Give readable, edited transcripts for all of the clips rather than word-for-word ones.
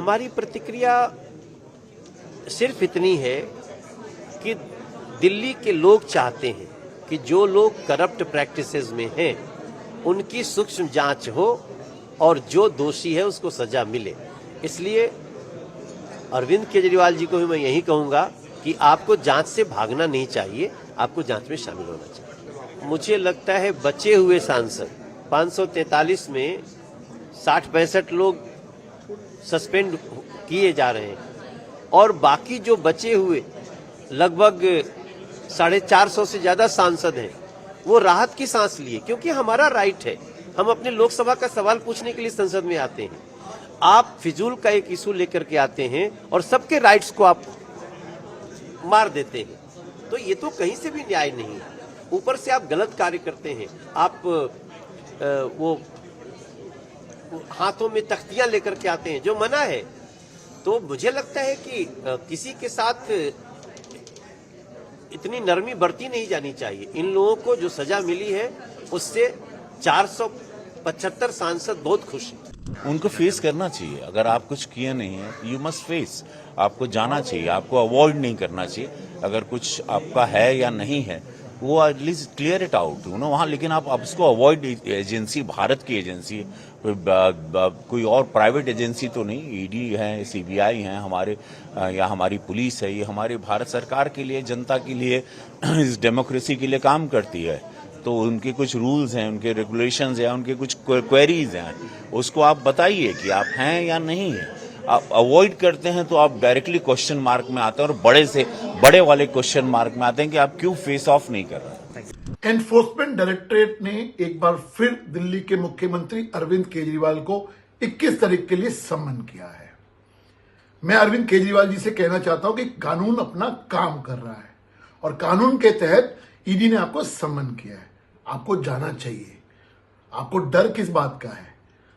हमारी प्रतिक्रिया सिर्फ इतनी है कि दिल्ली के लोग चाहते हैं कि जो लोग करप्ट प्रैक्टिसेस में हैं उनकी सूक्ष्म जांच हो और जो दोषी है उसको सजा मिले। इसलिए अरविंद केजरीवाल जी को भी मैं यही कहूंगा कि आपको जांच से भागना नहीं चाहिए, आपको जांच में शामिल होना चाहिए। मुझे लगता है बचे हुए सांसद 543 में 60-65 लोग सस्पेंड किए जा रहे हैं और बाकी जो बचे हुए लगभग 450 से ज्यादा सांसद हैं वो राहत की सांस लिए, क्योंकि हमारा राइट है, हम अपने लोकसभा का सवाल पूछने के लिए संसद में आते हैं। आप फिजूल का एक इशू लेकर के आते हैं और सबके राइट्स को आप मार देते हैं, तो ये तो कहीं से भी न्याय नहीं है। ऊपर से आप गलत कार्य करते हैं, आप वो हाथों में तख्तियां लेकर के आते हैं जो मना है। तो मुझे लगता है कि किसी के साथ इतनी नरमी बरती नहीं जानी चाहिए। इन लोगों को जो सजा मिली है उससे 475 सांसद बहुत खुश हैं। उनको फेस करना चाहिए। अगर आप कुछ किए नहीं है, यू मस्ट फेस। आपको जाना चाहिए, आपको अवॉइड नहीं करना चाहिए। अगर कुछ आपका है या नहीं है वो एटलीस्ट क्लियर इट आउट वहाँ। लेकिन आप उसको अवॉइड, एजेंसी भारत की एजेंसी, कोई और प्राइवेट एजेंसी तो नहीं, ईडी है, सीबीआई है हमारे, या हमारी पुलिस है, ये हमारे भारत सरकार के लिए, जनता के लिए, इस डेमोक्रेसी के लिए काम करती है। तो उनके कुछ रूल्स हैं, उनके रेगुलेशंस हैं, उनके कुछ क्वेरीज हैं, उसको आप बताइए कि आप हैं या नहीं है। आप अवॉइड करते हैं तो आप डायरेक्टली क्वेश्चन मार्क में आते हैं, और बड़े से बड़े वाले क्वेश्चन मार्क में आते हैं कि आप क्यों फेस ऑफ नहीं कर रहे। एनफोर्समेंट डायरेक्टरेट ने एक बार फिर दिल्ली के मुख्यमंत्री अरविंद केजरीवाल को 21 तारीख के लिए सम्मन किया है। मैं अरविंद केजरीवाल जी से कहना चाहता हूं कि कानून अपना काम कर रहा है और कानून के तहत ईडी ने आपको सम्मन किया है। आपको जाना चाहिए। आपको डर किस बात का है?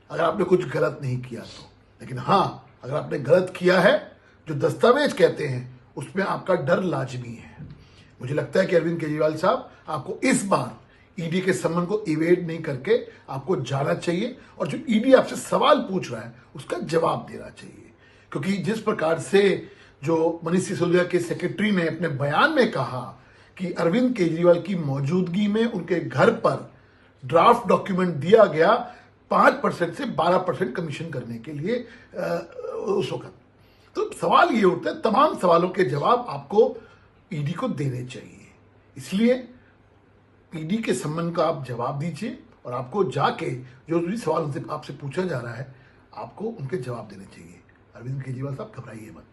अगर आपने कुछ गलत नहीं किया तो। लेकिन हां, अगर आपने गलत किया है, जो दस्तावेज कहते हैं उसमें आपका डर लाजमी है। मुझे लगता है कि अरविंद केजरीवाल साहब, आपको इस बार ईडी के सम्मन को इवेड नहीं करके आपको जाना चाहिए और जो ईडी आपसे सवाल पूछ रहा है उसका जवाब देना चाहिए। क्योंकि जिस प्रकार से जो मनीष सिसोदिया के सेक्रेटरी ने अपने बयान में कहा कि अरविंद केजरीवाल की मौजूदगी में उनके घर पर ड्राफ्ट डॉक्यूमेंट दिया गया 5% से 12% कमीशन करने के लिए उस वक्त, तो सवाल ये उठता है, तमाम सवालों के जवाब आपको ईडी को देने चाहिए। इसलिए ईडी के सम्मन का आप जवाब दीजिए और आपको जाके जो भी सवाल आपसे पूछा जा रहा है आपको उनके जवाब देने चाहिए। अरविंद केजरीवाल साहब, घबराइए मत।